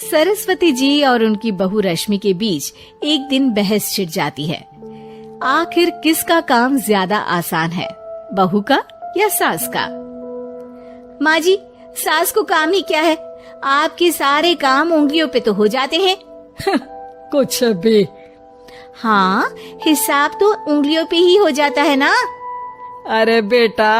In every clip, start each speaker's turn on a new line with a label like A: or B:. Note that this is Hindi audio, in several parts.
A: सरस्वती जी और उनकी बहू रश्मि के बीच एक दिन बहस छिड़ जाती है। आखिर किसका काम ज्यादा आसान है, बहू का या सास का? माँ जी, सास को काम ही क्या है, आपके सारे काम उंगलियों पे तो हो जाते हैं।
B: कुछ भी।
A: हाँ, हिसाब तो उंगलियों पे ही हो जाता है ना।
B: अरे बेटा,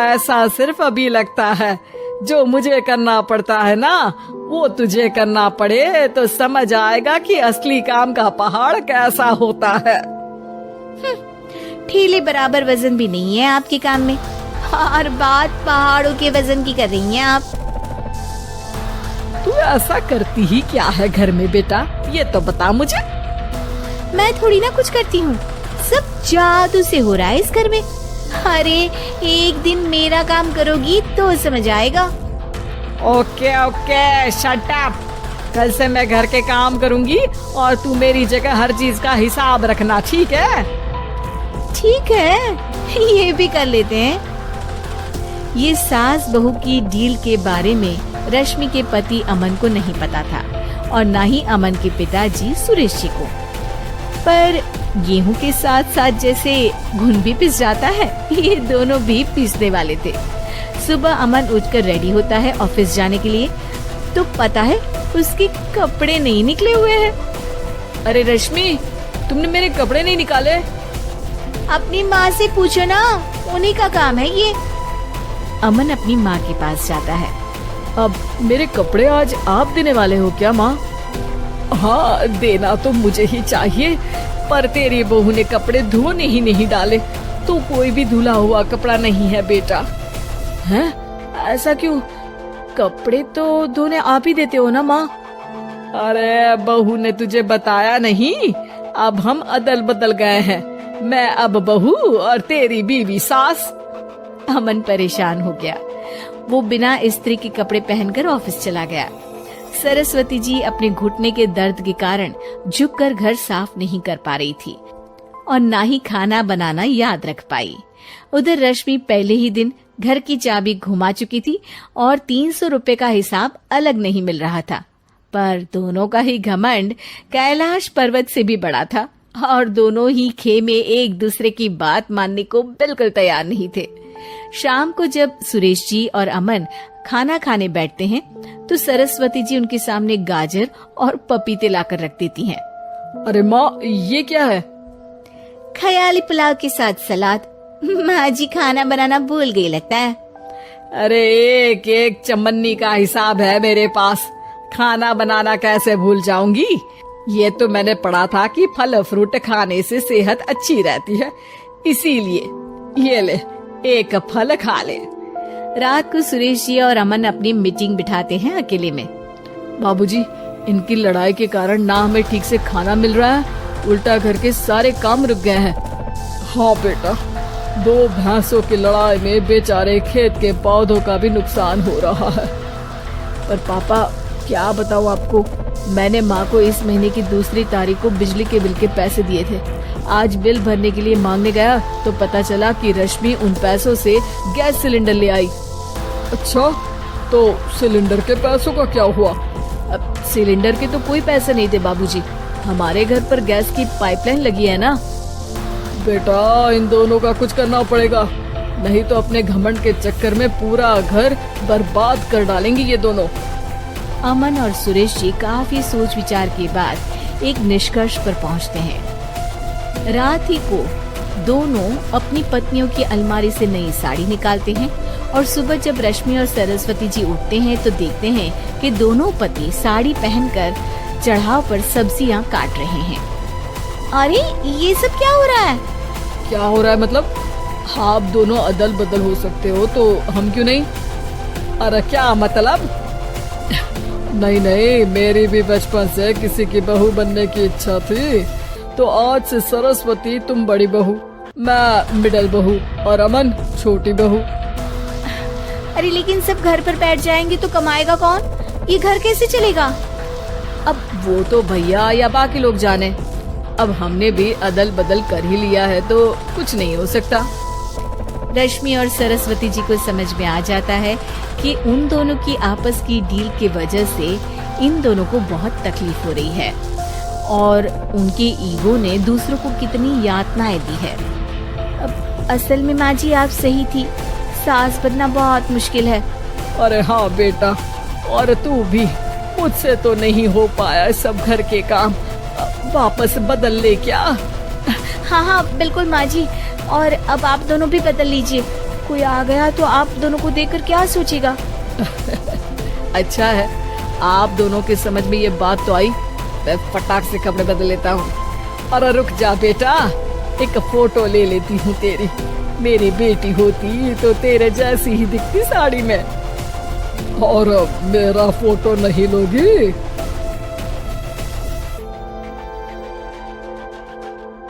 B: ऐसा सिर्फ अभी लगता है। जो मुझे करना पड़ता है ना, वो तुझे करना पड़े तो समझ आएगा कि असली काम का पहाड़ कैसा होता है।
A: ठेले बराबर वजन भी नहीं है आपके काम में, हर बात पहाड़ों के वजन की कर रही हैं आप।
B: तू ऐसा करती ही क्या है घर में बेटा, ये तो बता मुझे।
A: मैं थोड़ी ना कुछ करती हूँ, सब जादू से हो रहा है इस घर में। अरे एक दिन मेरा काम करोगी तो समझ आएगा।
B: Okay okay, shut up. कल से मैं घर के काम करूंगी और तू मेरी जगह हर चीज का हिसाब रखना, ठीक है?
A: ठीक है, ये भी कर लेते हैं। ये सास बहू की डील के बारे में रश्मि के पति अमन को नहीं पता था और न ही अमन के पिताजी सुरेश जी को। पर गेहूं के साथ साथ जैसे घुन भी पिस जाता है, ये दोनों भी पिसने वाले थे। सुबह अमन उठकर रेडी होता है ऑफिस जाने के लिए, तो पता है उसके कपड़े नहीं निकले हुए हैं।
B: अरे रश्मि, तुमने मेरे कपड़े नहीं निकाले?
A: अपनी माँ से पूछो ना, उन्हीं का काम है ये। अमन अपनी माँ के पास जाता है।
B: अब मेरे कपड़े आज आप देने वाले हो क्या माँ? हाँ, देना तो मुझे ही चाहिए, पर तेरी बहू ने कपड़े धोने ही नहीं डाले, तो कोई भी धुला हुआ कपड़ा नहीं है बेटा। हैं? ऐसा क्यों? कपड़े तो धोने आप ही देते हो ना माँ? अरे बहू ने तुझे बताया नहीं, अब हम अदल बदल गए हैं। मैं अब बहू और तेरी बीवी सास।
A: अमन परेशान हो गया। वो बिना इस्त्री के कपड़े पहनकर ऑफिस चला गया। सरस्वती जी अपने घुटने के दर्द के कारण झुककर घर साफ नहीं कर पा रही थी और ना ही खाना बनाना याद रख पाई। उधर रश्मि पहले ही दिन घर की चाबी घुमा चुकी थी और 300 रुपए का हिसाब अलग नहीं मिल रहा था। पर दोनों का ही घमंड कैलाश पर्वत से भी बड़ा था और दोनों ही खेमे एक दूसरे की बात मानने को बिल्कुल तैयार नहीं थे। शाम को जब सुरेश जी और अमन खाना खाने बैठते हैं, तो सरस्वती जी उनके सामने गाजर और पपीते लाकर रख देती हैं।
B: अरे माँ, ये क्या है?
A: ख्याली पुलाव के साथ सलाद। माँ जी खाना बनाना भूल गई लगता है।
B: अरे एक एक चमन्नी का हिसाब है मेरे पास, खाना बनाना कैसे भूल जाऊंगी? ये तो मैंने पढ़ा था कि फल फ्रूट खाने से सेहत अच्छी रहती है, इसीलिए ये ले, एक फल खा ले।
A: रात को सुरेश जी और अमन अपनी मीटिंग बिठाते हैं अकेले में।
B: बाबूजी, इनकी लड़ाई के कारण ना हमें ठीक से खाना मिल रहा है, उल्टा घर के सारे काम रुक गए हैं। हाँ बेटा, 2 भैंसों की लड़ाई में बेचारे खेत के पौधों का भी नुकसान हो रहा है। पर पापा, क्या बताऊँ आपको, मैंने माँ को इस महीने की 2 तारीख को बिजली के बिल के पैसे दिए थे। आज बिल भरने के लिए मांगने गया तो पता चला कि रश्मि उन पैसों से गैस सिलेंडर ले आई। अच्छा, तो सिलेंडर के पैसों का क्या हुआ?
A: अब सिलेंडर के तो कोई पैसे नहीं थे बाबूजी, हमारे घर पर गैस की पाइपलाइन लगी है ना।
B: बेटा, इन दोनों का कुछ करना पड़ेगा, नहीं तो अपने घमंड के चक्कर में पूरा घर बर्बाद कर डालेंगी ये दोनों।
A: अमन और सुरेश जी काफी सोच विचार के बाद एक निष्कर्ष पर पहुंचते हैं। रात ही को दोनों अपनी पत्नियों की अलमारी से नई साड़ी निकालते हैं और सुबह जब रश्मि और सरस्वती जी उठते हैं तो देखते हैं कि दोनों पति साड़ी पहनकर चढ़ाव पर सब्जियां काट रहे हैं। अरे ये सब क्या हो रहा है?
B: क्या हो रहा है मतलब? आप दोनों अदल बदल हो सकते हो तो हम क्यों नहीं? अरे क्या मतलब? नहीं नहीं, मेरी भी बचपन से किसी की बहू बनने की इच्छा थी, तो आज से सरस्वती तुम बड़ी बहू, मैं मिडल बहू और अमन छोटी बहू।
A: अरे लेकिन सब घर पर बैठ जाएंगे तो कमाएगा कौन? ये घर कैसे चलेगा?
B: अब वो तो भैया या बाकी लोग जाने, अब हमने भी अदल बदल कर ही लिया है तो कुछ नहीं हो सकता।
A: रश्मि और सरस्वती जी को समझ में आ जाता है कि उन दोनों की आपस की डील की वजह से इन दोनों को बहुत तकलीफ हो रही है और उनके ईगो ने दूसरों को कितनी यातनाएं दी है। अब असल में माँ जी आप सही थी, सास बनना बहुत मुश्किल है।
B: अरे हाँ बेटा, और तू भी, मुझसे तो नहीं हो पाया सब घर के काम, वापस बदल ले क्या?
A: हाँ हाँ बिल्कुल माँ जी, और अब आप दोनों भी बदल लीजिए। कोई आ गया तो आप दोनों को देखकर क्या सोचेगा?
B: अच्छा है, आप दोनों के समझ में ये बात तो आई। मैं फटाक से कपड़े बदल लेता हूँ। अरे रुक जा बेटा, एक फोटो ले लेती हूँ तेरी। मेरी बेटी होती तो तेरे जैसी ही दिखती साड़ी में। और मेरा फोटो नहीं लोगी?